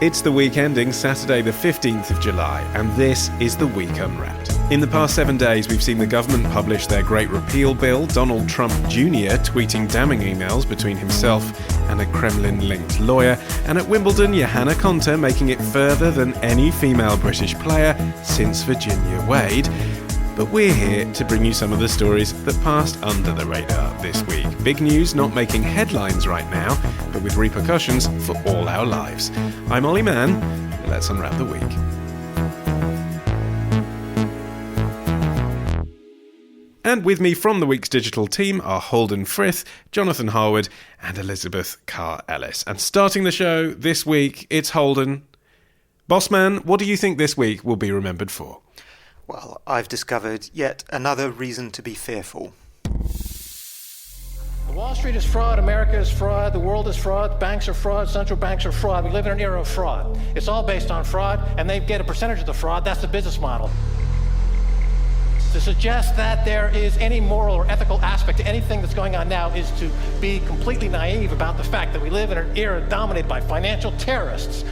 It's the week ending Saturday the 15th of July, and this is The Week Unwrapped. In the past 7 days, we've seen the government publish their Great Repeal Bill, Donald Trump Jr. tweeting damning emails between himself and a Kremlin-linked lawyer, and at Wimbledon, Johanna Konta making it further than any female British player since Virginia Wade. But we're here to bring you some of the stories that passed under the radar this week. Big news not making headlines right now, but with repercussions for all our lives. I'm Olly Mann. Let's unwrap the week. And with me from the week's digital team are Holden Frith, Jonathan Harwood, and Elizabeth Carr-Ellis. And starting the show this week, it's Holden. Bossman, what do you think this week will be remembered for? Well, I've discovered yet another reason to be fearful. Wall Street is fraud, America is fraud, the world is fraud, banks are fraud, central banks are fraud. We live in an era of fraud. It's all based on fraud, and they get a percentage of the fraud. That's the business model. To suggest that there is any moral or ethical aspect to anything that's going on now is to be completely naive about the fact that we live in an era dominated by financial terrorists,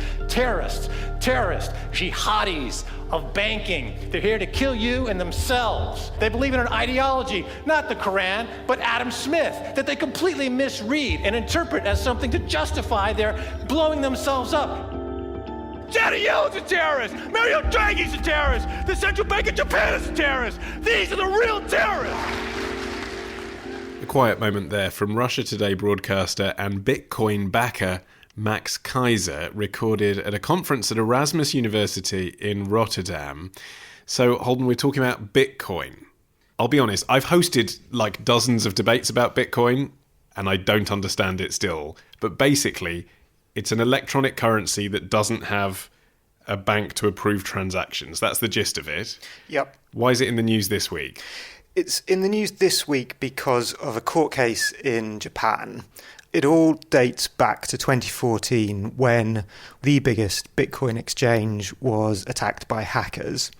jihadis of banking. They're here to kill you and themselves. They believe in an ideology, not the Quran, but Adam Smith, that they completely misread and interpret as something to justify their blowing themselves up. Janet Yellen's a terrorist! Mario Draghi's a terrorist! The Central Bank of Japan is a terrorist! These are the real terrorists! A quiet moment there from Russia Today broadcaster and Bitcoin backer Max Kaiser, recorded at a conference at Erasmus University in Rotterdam. So, Holden, we're talking about Bitcoin. I'll be honest, I've hosted like dozens of debates about Bitcoin, and I don't understand it still. But basically, it's an electronic currency that doesn't have a bank to approve transactions. That's the gist of it. Yep. Why is it in the news this week? It's in the news this week because of a court case in Japan. It all dates back to 2014 when the biggest Bitcoin exchange was attacked by hackers.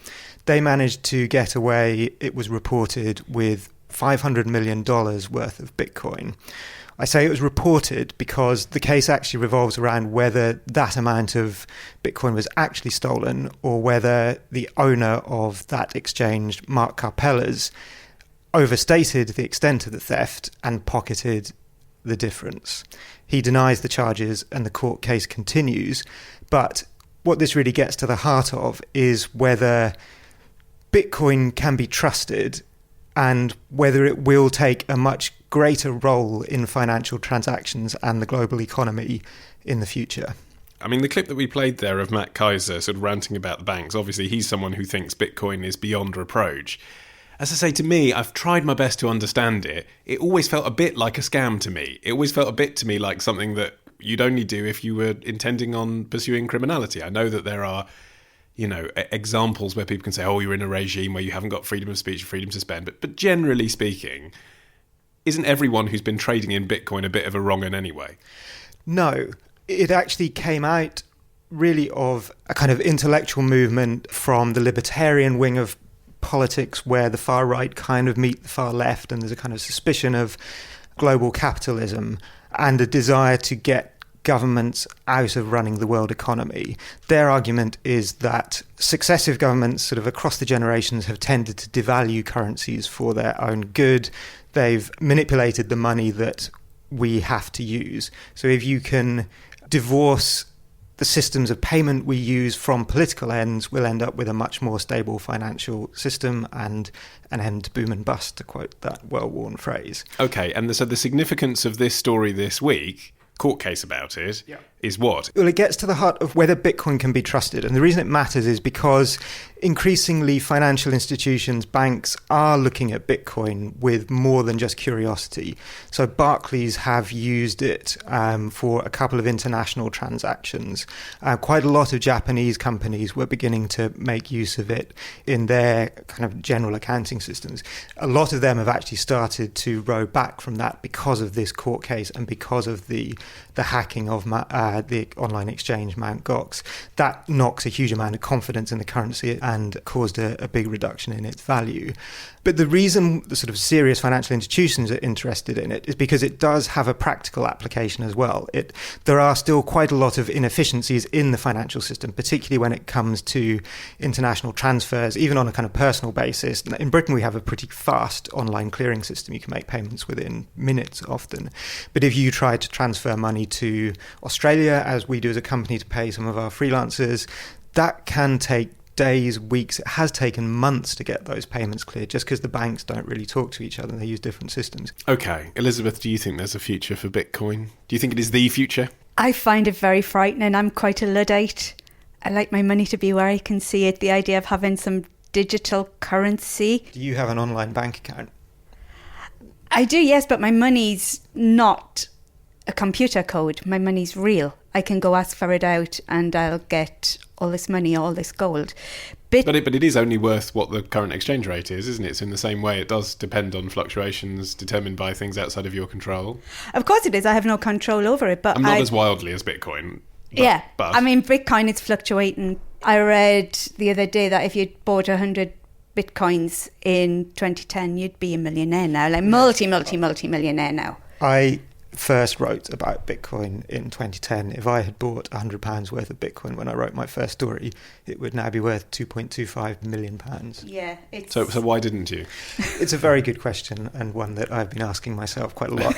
They managed to get away, it was reported, with $500 million worth of Bitcoin. I say it was reported because the case actually revolves around whether that amount of Bitcoin was actually stolen or whether the owner of that exchange, Mark Carr-Ellis, overstated the extent of the theft and pocketed the difference. He denies the charges and the court case continues, but what this really gets to the heart of is whether Bitcoin can be trusted and whether it will take a much greater role in financial transactions and the global economy in the future. I mean, the clip that we played there of Matt Kaiser sort of ranting about the banks, obviously he's someone who thinks Bitcoin is beyond reproach. As I say, to me, I've tried my best to understand it. It always felt a bit like a scam to me. It always felt a bit to me like something that you'd only do if you were intending on pursuing criminality. I know that there are, examples where people can say, oh, you're in a regime where you haven't got freedom of speech, freedom to spend. But generally speaking, isn't everyone who's been trading in Bitcoin a bit of a wrong un anyway? No, it actually came out really of a kind of intellectual movement from the libertarian wing of politics where the far right kind of meet the far left, and there's a kind of suspicion of global capitalism and a desire to get governments out of running the world economy. Their argument is that successive governments sort of across the generations have tended to devalue currencies for their own good. They've manipulated the money that we have to use. So if you can divorce the systems of payment we use from political ends, we'll end up with a much more stable financial system and an end boom and bust, to quote that well-worn phrase. Okay, and so the significance of this story this week, court case about it, is what? Well, it gets to the heart of whether Bitcoin can be trusted. And the reason it matters is because increasingly financial institutions, banks, are looking at Bitcoin with more than just curiosity. So Barclays have used it for a couple of international transactions. Quite a lot of Japanese companies were beginning to make use of it in their kind of general accounting systems. A lot of them have actually started to row back from that because of this court case and because of the hacking of had the online exchange Mt. Gox. That knocks a huge amount of confidence in the currency and caused a big reduction in its value. But the reason the sort of serious financial institutions are interested in it is because it does have a practical application as well. There are still quite a lot of inefficiencies in the financial system, particularly when it comes to international transfers, even on a kind of personal basis. In Britain, we have a pretty fast online clearing system. You can make payments within minutes often. But if you try to transfer money to Australia, as we do as a company to pay some of our freelancers, that can take days, weeks. It has taken months to get those payments cleared just because the banks don't really talk to each other and they use different systems. Okay. Elizabeth, do you think there's a future for Bitcoin? Do you think it is the future? I find it very frightening. I'm quite a Luddite. I like my money to be where I can see it. The idea of having some digital currency. Do you have an online bank account? I do, yes, but my money's not a computer code. My money's real. I can go ask for it out and I'll get all this money, all this gold. But it is only worth what the current exchange rate is, isn't it? So in the same way, it does depend on fluctuations determined by things outside of your control. Of course it is. I have no control over it. But I'm not as wildly as Bitcoin. But I mean, Bitcoin is fluctuating. I read the other day that if you bought 100 Bitcoins in 2010, you'd be a millionaire now, like multi-millionaire now. I first wrote about Bitcoin in 2010. If I had bought £100 worth of Bitcoin when I wrote my first story, it would now be worth £2.25 million. Yeah. So why didn't you? It's a very good question, and one that I've been asking myself quite a lot.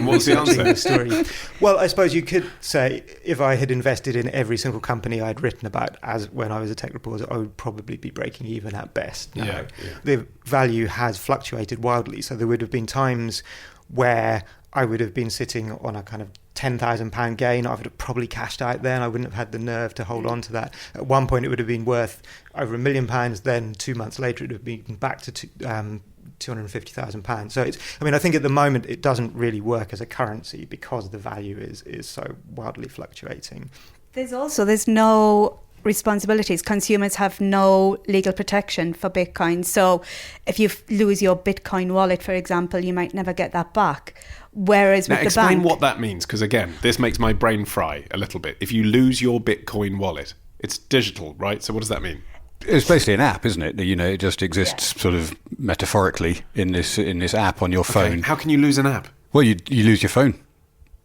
What's the answer? The story. Well, I suppose you could say if I had invested in every single company I'd written about as when I was a tech reporter, I would probably be breaking even at best now. Yeah. The value has fluctuated wildly, so there would have been times where I would have been sitting on a kind of £10,000 gain. I would have probably cashed out then. I wouldn't have had the nerve to hold on to that. At one point, it would have been worth over £1 million. Then 2 months later, it would have been back to £250,000. So I think at the moment, it doesn't really work as a currency because the value is so wildly fluctuating. There's no responsibilities. Consumers have no legal protection for Bitcoin. So if you lose your Bitcoin wallet, for example, you might never get that back. Whereas with the bank... Explain what that means, because again, this makes my brain fry a little bit. If you lose your Bitcoin wallet, it's digital, right? So what does that mean? It's basically an app, isn't it? You know, it just exists sort of metaphorically in this app on your phone. Okay. How can you lose an app? Well, you lose your phone.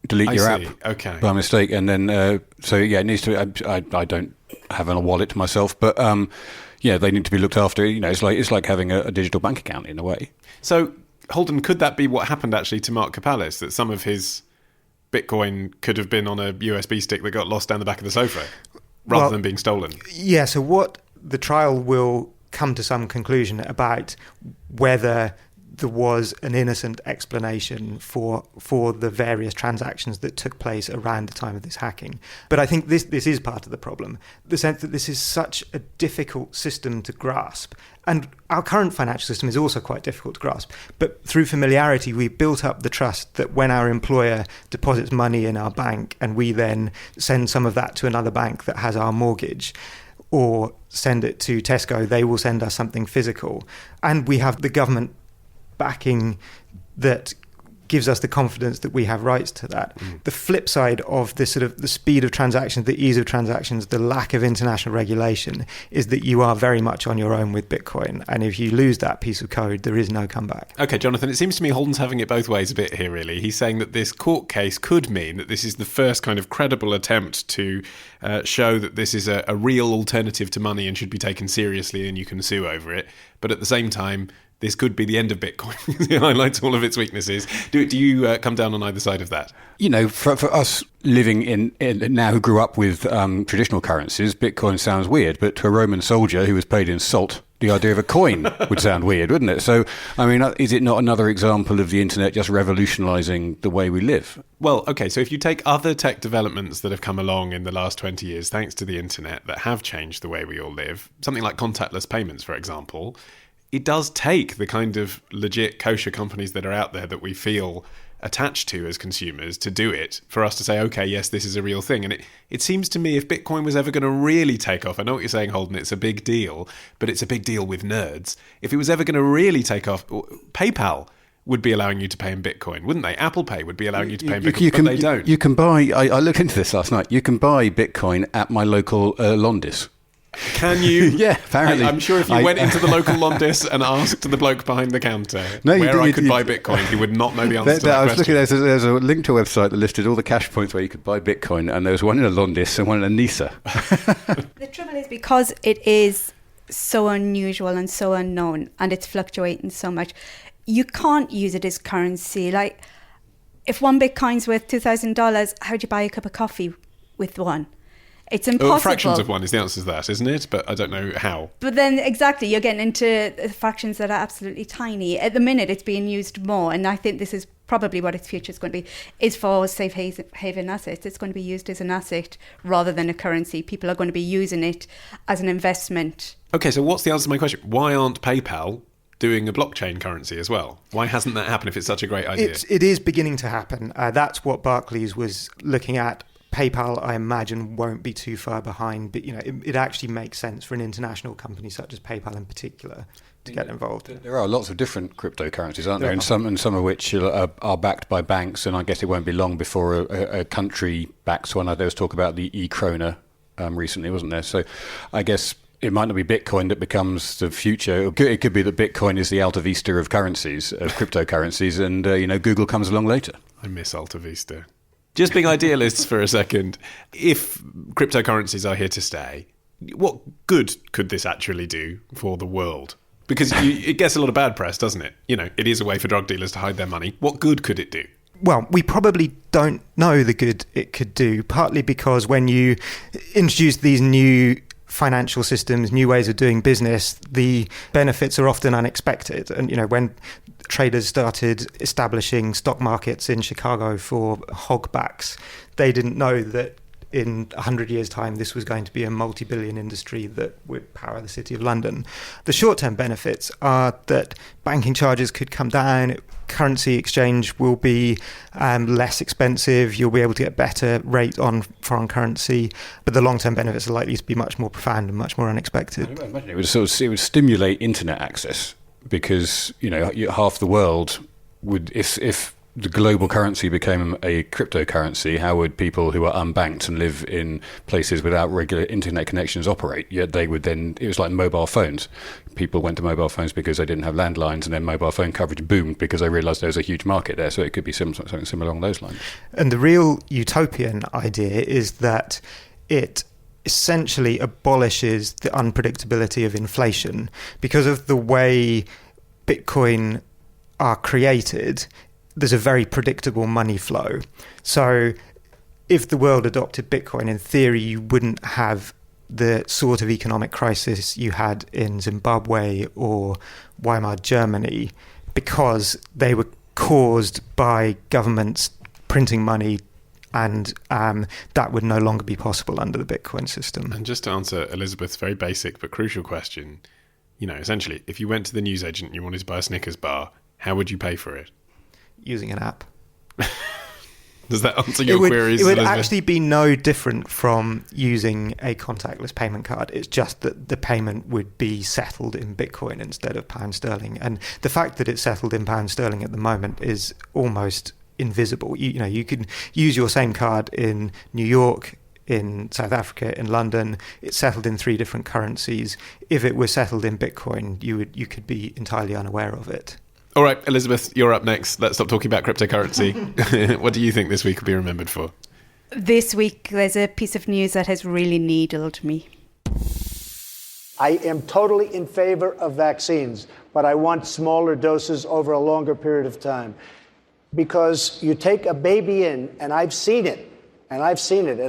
Delete your app by mistake, and then it needs to. I don't have a wallet myself, but they need to be looked after. You know, it's like having a digital bank account in a way. So, Holden, could that be what happened actually to Mark Carr-Ellis? That some of his Bitcoin could have been on a USB stick that got lost down the back of the sofa, rather than being stolen? Yeah. So what the trial will come to some conclusion about whether there was an innocent explanation for the various transactions that took place around the time of this hacking. But I think this is part of the problem, the sense that this is such a difficult system to grasp. And our current financial system is also quite difficult to grasp. But through familiarity, we've built up the trust that when our employer deposits money in our bank and we then send some of that to another bank that has our mortgage, or send it to Tesco, they will send us something physical. And we have the government backing that gives us the confidence that we have rights to that. The flip side of this sort of the speed of transactions, the ease of transactions, the lack of international regulation is that you are very much on your own with Bitcoin. And if you lose that piece of code, there is no comeback. Okay, Jonathan, it seems to me Holden's having it both ways a bit here, really. He's saying that this court case could mean that this is the first kind of credible attempt to show that this is a real alternative to money and should be taken seriously and you can sue over it. But at the same time, this could be the end of Bitcoin. It highlights all of its weaknesses. Do you come down on either side of that? You know, for us living in now who grew up with traditional currencies, Bitcoin sounds weird. But to a Roman soldier who was paid in salt, the idea of a coin would sound weird, wouldn't it? So, I mean, is it not another example of the internet just revolutionising the way we live? Well, okay, so if you take other tech developments that have come along in the last 20 years, thanks to the internet, that have changed the way we all live, something like contactless payments, for example, it does take the kind of legit kosher companies that are out there that we feel attached to as consumers to do it, for us to say, okay, yes, this is a real thing. And it seems to me if Bitcoin was ever going to really take off, I know what you're saying, Holden, it's a big deal, but it's a big deal with nerds. If it was ever going to really take off, PayPal would be allowing you to pay in Bitcoin, wouldn't they? Apple Pay would be allowing you to pay in Bitcoin, but they don't. You can buy, I looked into this last night, you can buy Bitcoin at my local Londis. Can you? Yeah, apparently. I'm sure if you went into the local Londis and asked the bloke behind the counter I could buy Bitcoin, he would not know the answer to that I was question. looking, there's a link to a website that listed all the cash points where you could buy Bitcoin, and there was one in a Londis and one in a Nisa. The trouble is, because it is so unusual and so unknown, and it's fluctuating so much, you can't use it as currency. Like, if one Bitcoin's worth $2,000, how do you buy a cup of coffee with one? It's impossible. Fractions of one is the answer to that, isn't it? But I don't know how. But then, exactly, you're getting into fractions that are absolutely tiny. At the minute, it's being used more, and I think this is probably what its future is going to be, is for safe haven assets. It's going to be used as an asset rather than a currency. People are going to be using it as an investment. Okay, so what's the answer to my question? Why aren't PayPal doing a blockchain currency as well? Why hasn't that happened if it's such a great idea? It is beginning to happen. That's what Barclays was looking at. PayPal, I imagine, won't be too far behind, but it actually makes sense for an international company such as PayPal in particular to get involved. There are lots of different cryptocurrencies, aren't there? And some of which are backed by banks, and I guess it won't be long before a country backs one. There was talk about the e-krona recently, wasn't there? So I guess it might not be Bitcoin that becomes the future. It could be that Bitcoin is the Alta Vista of currencies, of cryptocurrencies, and Google comes along later. I miss Alta Vista. Just being idealists for a second, if cryptocurrencies are here to stay, what good could this actually do for the world? Because it gets a lot of bad press, doesn't it? It is a way for drug dealers to hide their money. What good could it do? Well, we probably don't know the good it could do, partly because when you introduce these new financial systems, new ways of doing business, the benefits are often unexpected. And, when traders started establishing stock markets in Chicago for hogbacks, they didn't know that in 100 years' time, this was going to be a multi-billion industry that would power the City of London. The short-term benefits are that banking charges could come down, currency exchange will be less expensive, you'll be able to get better rate on foreign currency, but the long-term benefits are likely to be much more profound and much more unexpected. I imagine it would stimulate internet access, because half the world would, if the global currency became a cryptocurrency, how would people who are unbanked and live in places without regular internet connections operate? Yet they would then, it was like mobile phones. People went to mobile phones because they didn't have landlines, and then mobile phone coverage boomed because they realised there was a huge market there. So it could be something similar along those lines. And the real utopian idea is that it essentially abolishes the unpredictability of inflation. Because of the way Bitcoin are created, there's a very predictable money flow. So if the world adopted Bitcoin, in theory, you wouldn't have the sort of economic crisis you had in Zimbabwe or Weimar Germany, because they were caused by governments printing money, and that would no longer be possible under the Bitcoin system. And just to answer Elizabeth's very basic but crucial question, essentially, if you went to the newsagent and you wanted to buy a Snickers bar, how would you pay for it? Using an app. Does that answer your queries? It would Elizabeth? actually be no different from using a contactless payment card. It's just that the payment would be settled in Bitcoin instead of pound sterling. And the fact that it's settled in pound sterling at the moment is almost invisible. You can use your same card in New York, in South Africa, in London. It's settled in 3 different currencies. If it was settled in Bitcoin, you could be entirely unaware of it. All right, Elizabeth, you're up next. Let's stop talking about cryptocurrency. What do you think this week will be remembered for? This week, there's a piece of news that has really needled me. I am totally in favor of vaccines, but I want smaller doses over a longer period of time. Because you take a baby in, and I've seen it, and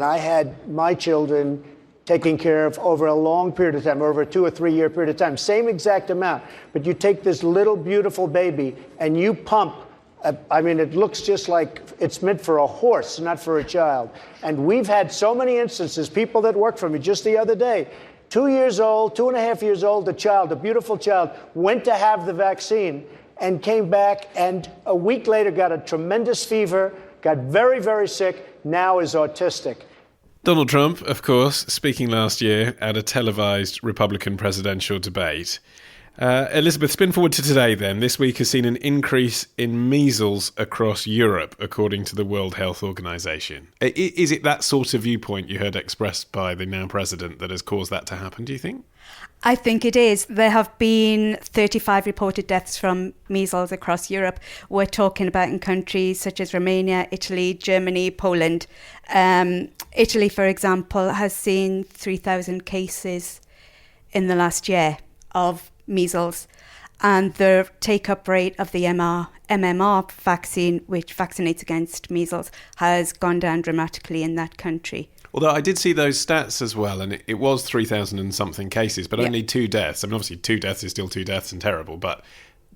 I had my children taken care of over a long period of time, over a 2 or 3 year period of time, same exact amount. But you take this little beautiful baby and you pump, it looks just like it's meant for a horse, not for a child. And we've had so many instances, people that work for me just the other day, 2 years old, 2.5 years old, a beautiful child, went to have the vaccine and came back, and a week later got a tremendous fever, got very, very sick, now is autistic. Donald Trump, of course, speaking last year at a televised Republican presidential debate. Elizabeth, spin forward to today then. This week has seen an increase in measles across Europe, according to the World Health Organization. Is it that sort of viewpoint you heard expressed by the now president that has caused that to happen, do you think? I think it is. There have been 35 reported deaths from measles across Europe. We're talking about in countries such as Romania, Italy, Germany, Poland. Italy, for example, has seen 3,000 cases in the last year of measles, and the take-up rate of the MMR vaccine, which vaccinates against measles, has gone down dramatically in that country. Although I did see those stats as well, and it was 3,000 and something cases, but only 2 deaths. I mean, obviously 2 deaths is still 2 deaths and terrible, but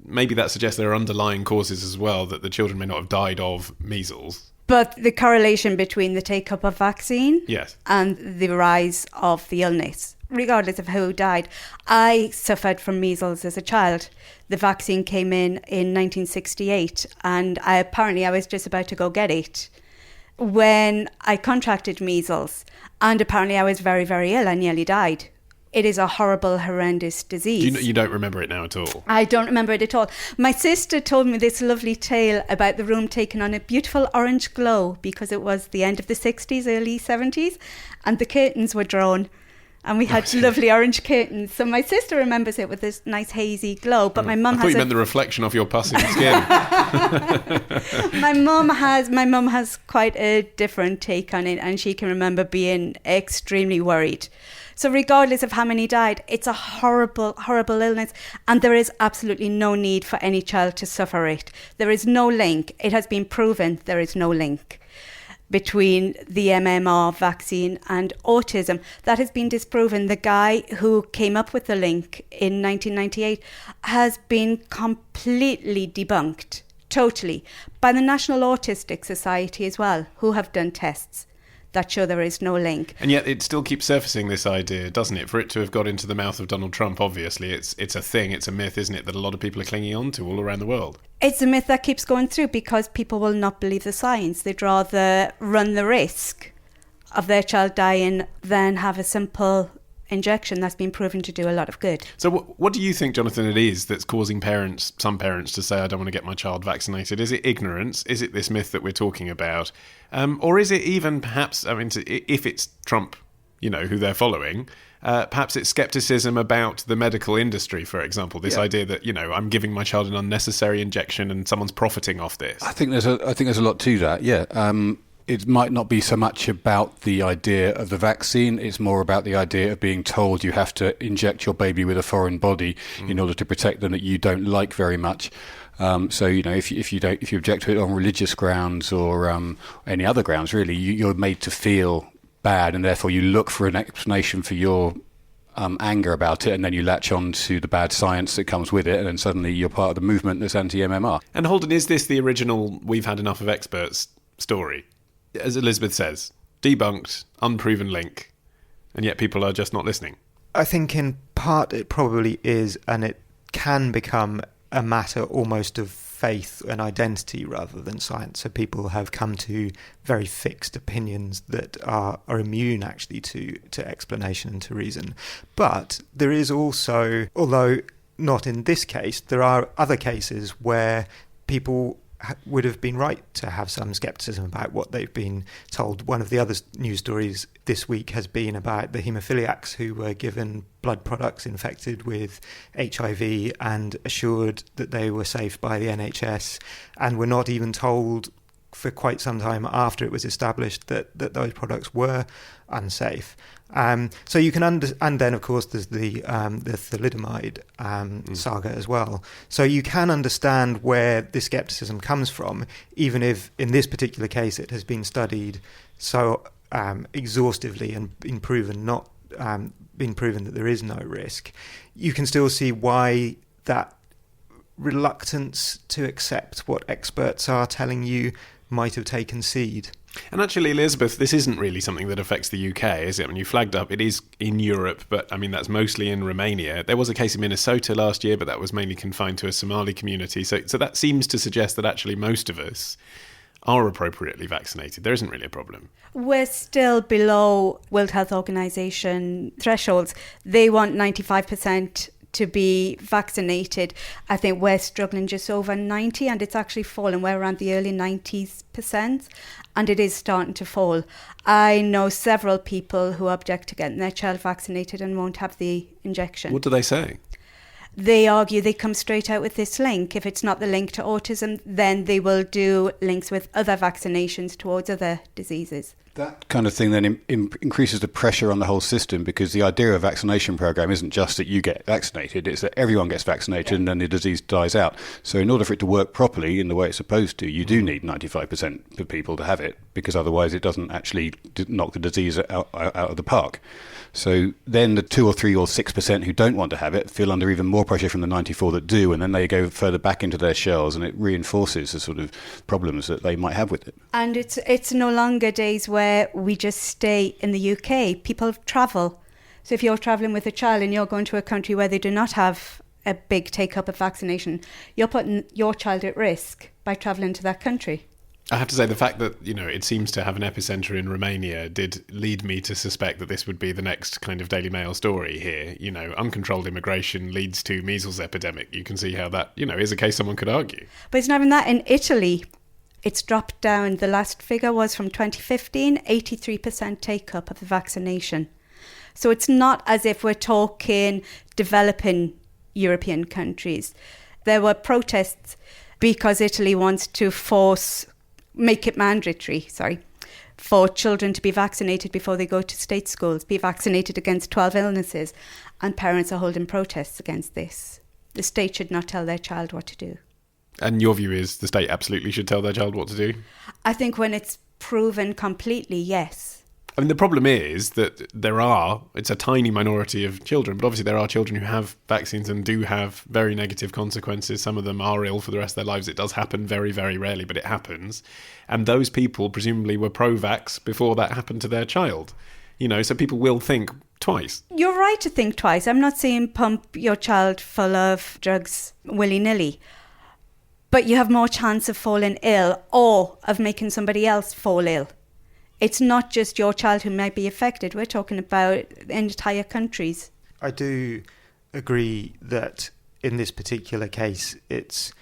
maybe that suggests there are underlying causes as well, that the children may not have died of measles. But the correlation between the take-up of vaccine and the rise of the illness, regardless of who died. I suffered from measles as a child. The vaccine came in 1968, and I was just about to go get it when I contracted measles, and apparently I was very, very ill. I nearly died. It is a horrible, horrendous disease. You don't remember it now at all? I don't remember it at all. My sister told me this lovely tale about the room taking on a beautiful orange glow because it was the end of the 60s, early 70s, and the curtains were drawn. And we had lovely orange curtains. So my sister remembers it with this nice hazy glow. But my mum has... I thought you meant the reflection of your passing skin. My mum has quite a different take on it, and she can remember being extremely worried. So regardless of how many died, it's a horrible, horrible illness, and there is absolutely no need for any child to suffer it. There is no link. It has been proven there is no link between the MMR vaccine and autism. That has been disproven. The guy who came up with the link in 1998 has been completely debunked, totally, by the National Autistic Society as well, who have done tests that show there is no link. And yet it still keeps surfacing, this idea, doesn't it? For it to have got into the mouth of Donald Trump, obviously, it's a thing, it's a myth, isn't it, that a lot of people are clinging on to all around the world. It's a myth that keeps going through because people will not believe the science. They'd rather run the risk of their child dying than have a simple injection that's been proven to do a lot of good. So what do you think, Jonathan, it is that's causing some parents to say, I don't want to get my child vaccinated? Is it ignorance? Is it this myth that we're talking about? Or is it even perhaps, I mean, if it's Trump, who they're following, perhaps it's scepticism about the medical industry, for example, this idea that, I'm giving my child an unnecessary injection and someone's profiting off this. I think there's a lot to that, yeah. It might not be so much about the idea of the vaccine. It's more about the idea of being told you have to inject your baby with a foreign body in order to protect them that you don't like very much. So if you object to it on religious grounds or any other grounds, really, you're made to feel bad, and therefore you look for an explanation for your anger about it, and then you latch on to the bad science that comes with it, and then suddenly you're part of the movement that's anti-MMR. And Holden, is this the original "we've had enough of experts" story? As Elizabeth says, debunked, unproven link, and yet people are just not listening. I think in part it probably is, and it can become a matter almost of faith and identity rather than science. So people have come to very fixed opinions that are immune actually to explanation and to reason. But there is also, although not in this case, there are other cases where people would have been right to have some scepticism about what they've been told. One of the other news stories this week has been about the haemophiliacs who were given blood products infected with HIV and assured that they were safe by the NHS, and were not even told for quite some time after it was established that those products were unsafe. So you can and then of course there's the thalidomide saga as well. So you can understand where this skepticism comes from, even if in this particular case it has been studied so exhaustively and been proven that there is no risk. You can still see why that reluctance to accept what experts are telling you might have taken seed. And actually, Elizabeth, this isn't really something that affects the UK, is it? I mean, you flagged up, it is in Europe, but I mean, that's mostly in Romania. There was a case in Minnesota last year, but that was mainly confined to a Somali community. So that seems to suggest that actually most of us are appropriately vaccinated. There isn't really a problem. We're still below World Health Organization thresholds. They want 95% to be vaccinated. I think we're struggling just over 90, and it's actually fallen. We're around the early 90s%, and it is starting to fall. I know several people who object to getting their child vaccinated and won't have the injection. What do they say? They argue they come straight out with this link. If it's not the link to autism, then they will do links with other vaccinations towards other diseases. That kind of thing then increases the pressure on the whole system, because the idea of a vaccination program isn't just that you get vaccinated, it's that everyone gets vaccinated and then the disease dies out. So in order for it to work properly in the way it's supposed to, you do need 95% of people to have it, because otherwise it doesn't actually knock the disease out of the park. So then the 2 or 3 or 6% who don't want to have it feel under even more pressure from the 94 that do, and then they go further back into their shells, and it reinforces the sort of problems that they might have with it. And it's no longer days where we just stay in the UK. People travel. So if you're travelling with a child and you're going to a country where they do not have a big take-up of vaccination, you're putting your child at risk by travelling to that country. I have to say, the fact that, it seems to have an epicenter in Romania did lead me to suspect that this would be the next kind of Daily Mail story here. Uncontrolled immigration leads to measles epidemic. You can see how that, is a case someone could argue. But it's not even that. In Italy, it's dropped down. The last figure was from 2015, 83% take-up of the vaccination. So it's not as if we're talking developing European countries. There were protests because Italy wants to make it mandatory, for children to be vaccinated before they go to state schools, be vaccinated against 12 illnesses, and parents are holding protests against this. The state should not tell their child what to do. And your view is the state absolutely should tell their child what to do? I think when it's proven completely, yes. I mean, the problem is that it's a tiny minority of children, but obviously there are children who have vaccines and do have very negative consequences. Some of them are ill for the rest of their lives. It does happen very, very rarely, but it happens. And those people presumably were pro-vax before that happened to their child. So people will think twice. You're right to think twice. I'm not saying pump your child full of drugs willy-nilly. But you have more chance of falling ill or of making somebody else fall ill. It's not just your child who might be affected. We're talking about entire countries. I do agree that in this particular case, it's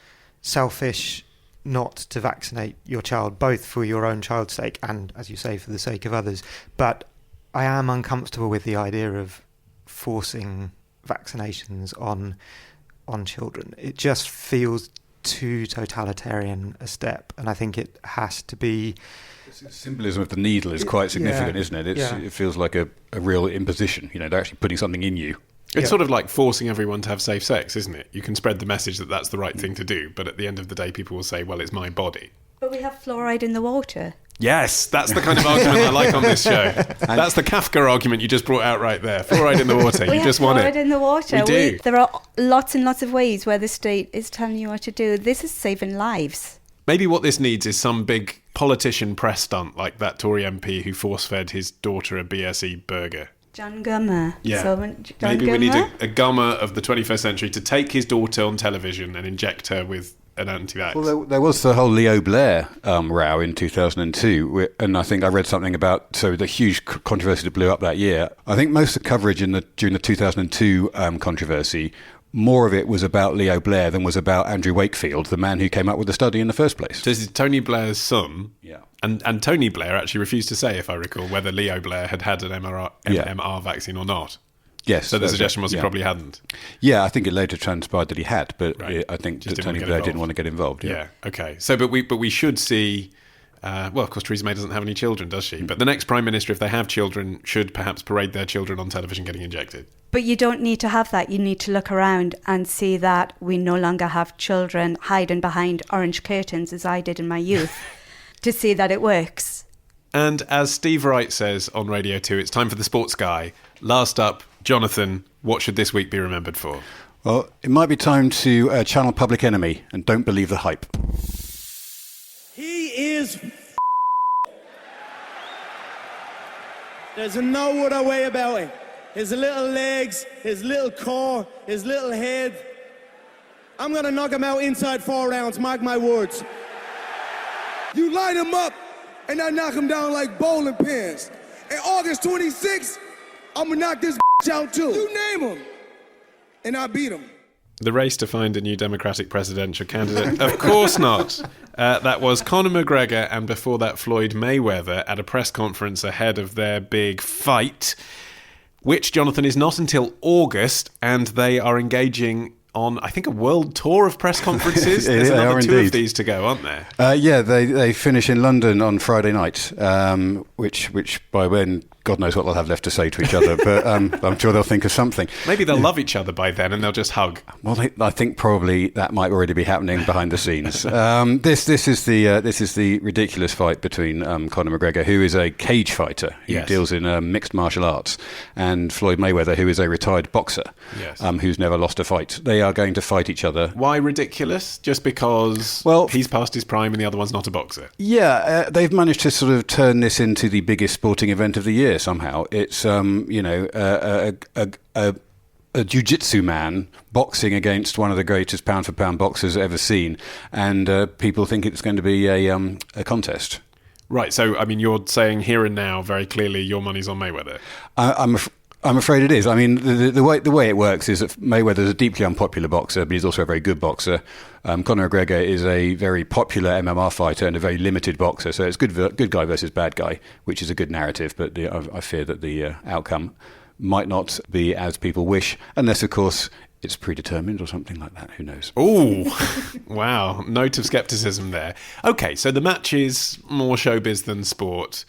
selfish not to vaccinate your child, both for your own child's sake and, as you say, for the sake of others. But I am uncomfortable with the idea of forcing vaccinations on children. It just feels too totalitarian a step, and I think it has to be... The symbolism of the needle is quite significant, isn't it? It feels like a real imposition. They're actually putting something in you. It's sort of like forcing everyone to have safe sex, isn't it? You can spread the message that that's the right thing to do, but at the end of the day, people will say, well, it's my body. But we have fluoride in the water. Yes, that's the kind of argument I like on this show. That's the Kafka argument you just brought out right there. Fluoride in the water. You just won it. Fluoride in the water. We do. There are lots and lots of ways where the state is telling you what to do. This is saving lives. Maybe what this needs is some big politician press stunt like that Tory MP who force-fed his daughter a BSE burger. John Gummer. Yeah. Maybe we need a Gummer of the 21st century to take his daughter on television and inject her with an anti-vax. Well, there was the whole Leo Blair row in 2002, and I think I read something about the huge controversy that blew up that year. I think most of the coverage during the 2002 controversy, more of it was about Leo Blair than was about Andrew Wakefield, the man who came up with the study in the first place. So this is Tony Blair's son. Yeah. And Tony Blair actually refused to say, if I recall, whether Leo Blair had an MMR vaccine or not. Yes. So the suggestion was he probably hadn't. Yeah, I think it later transpired that he had, but I think Just that Tony Blair didn't want to get involved. Yeah. Okay. So, but we should see. Well, of course, Theresa May doesn't have any children, does she? But the next Prime Minister, if they have children, should perhaps parade their children on television getting injected. But you don't need to have that. You need to look around and see that we no longer have children hiding behind orange curtains, as I did in my youth, to see that it works. And as Steve Wright says on Radio 2, it's time for the sports guy. Last up, Jonathan, what should this week be remembered for? Well, it might be time to channel Public Enemy and don't believe the hype. He is There's no other way about it. His little legs, his little core, his little head. I'm going to knock him out inside 4 rounds, mark my words. You line him up, and I knock him down like bowling pins. And August 26th, I'm going to knock this out too. You name him. and I beat him. The race to find a new Democratic presidential candidate? Of course not. That was Conor McGregor and before that Floyd Mayweather at a press conference ahead of their big fight, which, Jonathan, is not until August, and they are engaging on, I think, a world tour of press conferences. There's another two of these to go, aren't there? Yeah, they finish in London on Friday night, which by when, God knows what they'll have left to say to each other, but I'm sure they'll think of something. Maybe they'll love each other by then and they'll just hug. Well, I think probably that might already be happening behind the scenes. This is the ridiculous fight between Conor McGregor, who is a cage fighter who deals in mixed martial arts, and Floyd Mayweather, who is a retired boxer, who's never lost a fight. They are going to fight each other. Why ridiculous? Just because he's past his prime and the other one's not a boxer? Yeah, they've managed to sort of turn this into the biggest sporting event of the year somehow. It's, a jiu-jitsu man boxing against one of the greatest pound-for-pound boxers ever seen, and people think it's going to be a contest. Right, so, I mean, you're saying here and now, very clearly, your money's on Mayweather. I'm afraid it is. I mean, the way it works is that Mayweather's a deeply unpopular boxer, but he's also a very good boxer. Conor McGregor is a very popular MMR fighter and a very limited boxer, so it's good guy versus bad guy, which is a good narrative, but I fear that the outcome might not be as people wish, unless, of course, it's predetermined or something like that. Who knows? Oh, wow. Note of scepticism there. Okay, so the match is more showbiz than sport.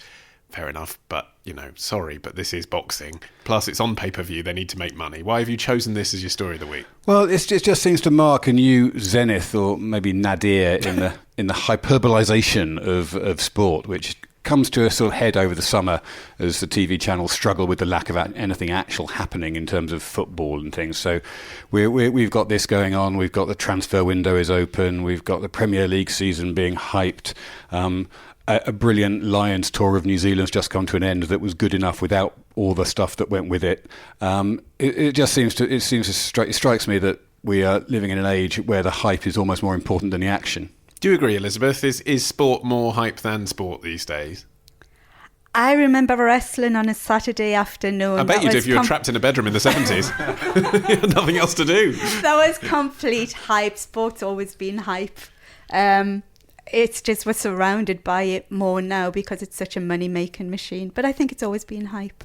Fair enough, but, sorry, but this is boxing. Plus, it's on pay-per-view. They need to make money. Why have you chosen this as your story of the week? Well, it just seems to mark a new zenith, or maybe nadir, in the hyperbolization of sport, which comes to a sort of head over the summer as the TV channels struggle with the lack of anything actual happening in terms of football and things. So we've got this going on. We've got the transfer window is open. We've got the Premier League season being hyped. A brilliant Lions tour of New Zealand's just come to an end that was good enough without all the stuff that went with it. It strikes me that we are living in an age where the hype is almost more important than the action. Do you agree, Elizabeth? Is sport more hype than sport these days? I remember wrestling on a Saturday afternoon. I bet you did if you were trapped in a bedroom in the 70s. You had nothing else to do. That was complete hype. Sport's always been hype. It's just we're surrounded by it more now because it's such a money-making machine. But I think it's always been hype.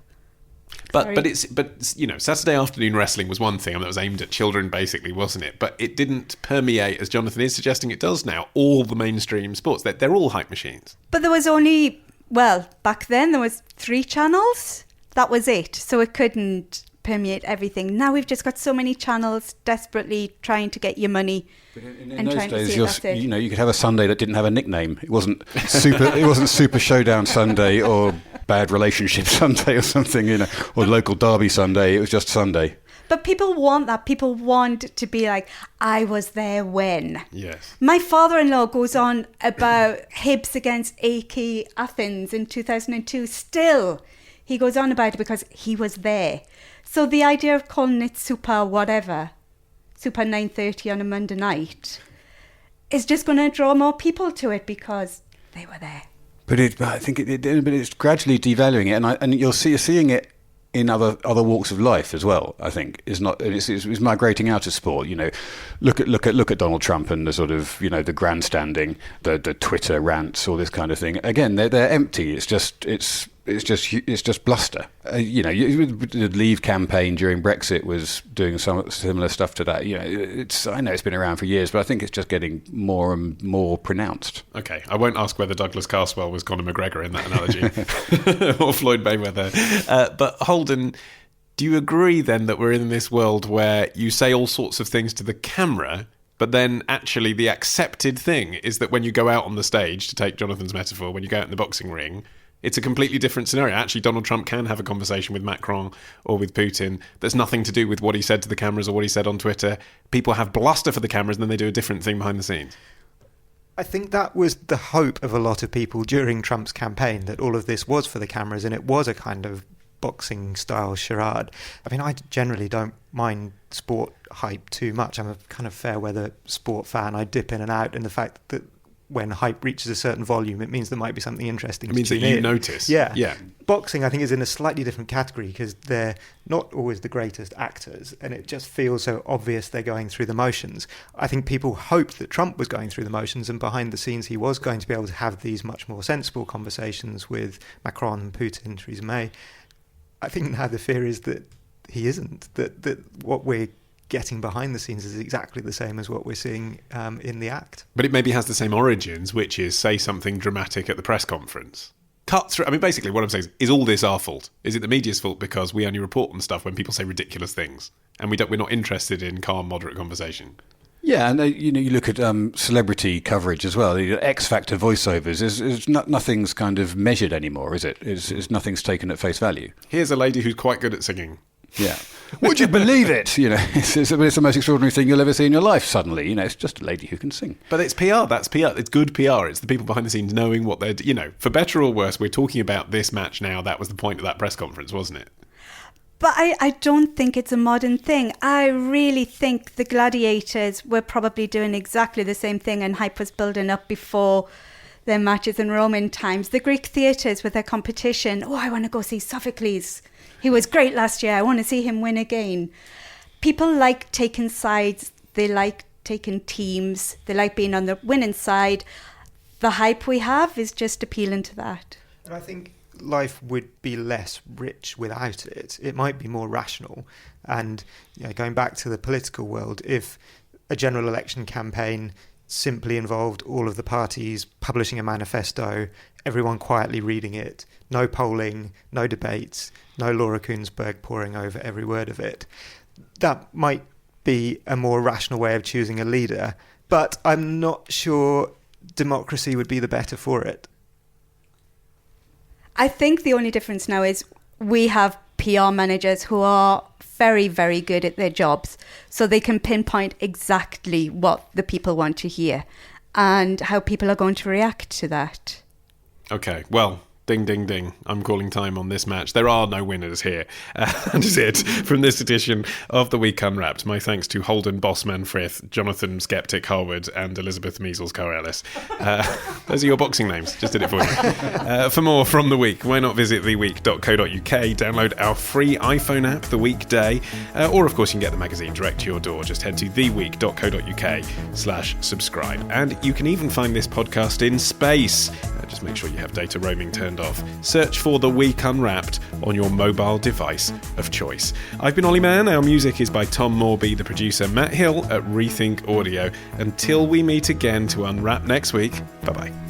But Saturday afternoon wrestling was one thing, and that was aimed at children, basically, wasn't it? But it didn't permeate, as Jonathan is suggesting it does now, all the mainstream sports. They're all hype machines. But there was only, back then there was 3 channels. That was it. So it couldn't permeate everything. Now we've just got so many channels desperately trying to get your money. But in those days, you could have a Sunday that didn't have a nickname. It wasn't Super Showdown Sunday or Bad Relationship Sunday or something, or Local Derby Sunday. It was just Sunday. But people want that. People want to be like, I was there when. Yes. My father-in-law goes on about Hibs against AK Athens in 2002. Still, he goes on about it because he was there. So the idea of calling it Super 9:30 on a Monday night, is just going to draw more people to it because they were there. But I think it's gradually devaluing it, and you're seeing it in other walks of life as well. I think it's migrating out of sport. Look at Donald Trump and the sort of the grandstanding, the Twitter rants, all this kind of thing. Again, they're empty. It's just bluster. The Leave campaign during Brexit was doing some similar stuff to that. I know it's been around for years, but I think it's just getting more and more pronounced. Okay, I won't ask whether Douglas Carswell was Conor McGregor in that analogy, or Floyd Mayweather. But Holden, do you agree then that we're in this world where you say all sorts of things to the camera, but then actually the accepted thing is that when you go out on the stage, to take Jonathan's metaphor, when you go out in the boxing ring, it's a completely different scenario. Actually, Donald Trump can have a conversation with Macron or with Putin that's nothing to do with what he said to the cameras or what he said on Twitter. People have bluster for the cameras and then they do a different thing behind the scenes. I think that was the hope of a lot of people during Trump's campaign, that all of this was for the cameras and it was a kind of boxing-style charade. I mean, I generally don't mind sport hype too much. I'm a kind of fair-weather sport fan. I dip in and out in the fact that when hype reaches a certain volume, it means there might be something interesting. It means that you notice. Yeah. Boxing, I think, is in a slightly different category because they're not always the greatest actors, and it just feels so obvious they're going through the motions. I think people hoped that Trump was going through the motions, and behind the scenes he was going to be able to have these much more sensible conversations with Macron, Putin, Theresa May. I think now the fear is that he isn't, that what we're getting behind the scenes is exactly the same as what we're seeing in the act. But it maybe has the same origins, which is say something dramatic at the press conference. Cut through. I mean, basically what I'm saying is all this our fault? Is it the media's fault because we only report on stuff when people say ridiculous things and we're not interested in calm, moderate conversation? Yeah, and you look at celebrity coverage as well. X Factor voiceovers nothing's kind of measured anymore, is it? Nothing's taken at face value. Here's a lady who's quite good at singing. Yeah. Would you believe it? It's the most extraordinary thing you'll ever see in your life suddenly. It's just a lady who can sing. But it's PR. That's PR. It's good PR. It's the people behind the scenes knowing what they're... for better or worse, we're talking about this match now. That was the point of that press conference, wasn't it? But I don't think it's a modern thing. I really think the gladiators were probably doing exactly the same thing, and hype was building up before their matches in Roman times. The Greek theatres with their competition. Oh, I want to go see Sophocles. He was great last year. I want to see him win again. People like taking sides. They like taking teams. They like being on the winning side. The hype we have is just appealing to that. And I think life would be less rich without it. It might be more rational. And going back to the political world, if a general election campaign simply involved all of the parties publishing a manifesto, everyone quietly reading it, no polling, no debates, no Laura Kuenssberg poring over every word of it, that might be a more rational way of choosing a leader. But I'm not sure democracy would be the better for it. I think the only difference now is we have PR managers who are very, very good at their jobs, so they can pinpoint exactly what the people want to hear and how people are going to react to that. Okay, well, ding, ding, ding. I'm calling time on this match. There are no winners here. And is it from this edition of The Week Unwrapped. My thanks to Holden Bossman Frith, Jonathan Skeptic Harwood, and Elizabeth Measles Carr-Ellis. Those are your boxing names. Just did it for you. For more from The Week, why not visit theweek.co.uk, download our free iPhone app, The Weekday, or of course you can get the magazine direct to your door. Just head to theweek.co.uk/subscribe. And you can even find this podcast in space. Just make sure you have data roaming turned off. Search for The Week Unwrapped on your mobile device of choice. I've been Olly Mann. Our music is by Tom Morby, the producer, Matt Hill at Rethink Audio. Until we meet again to unwrap next week, bye-bye.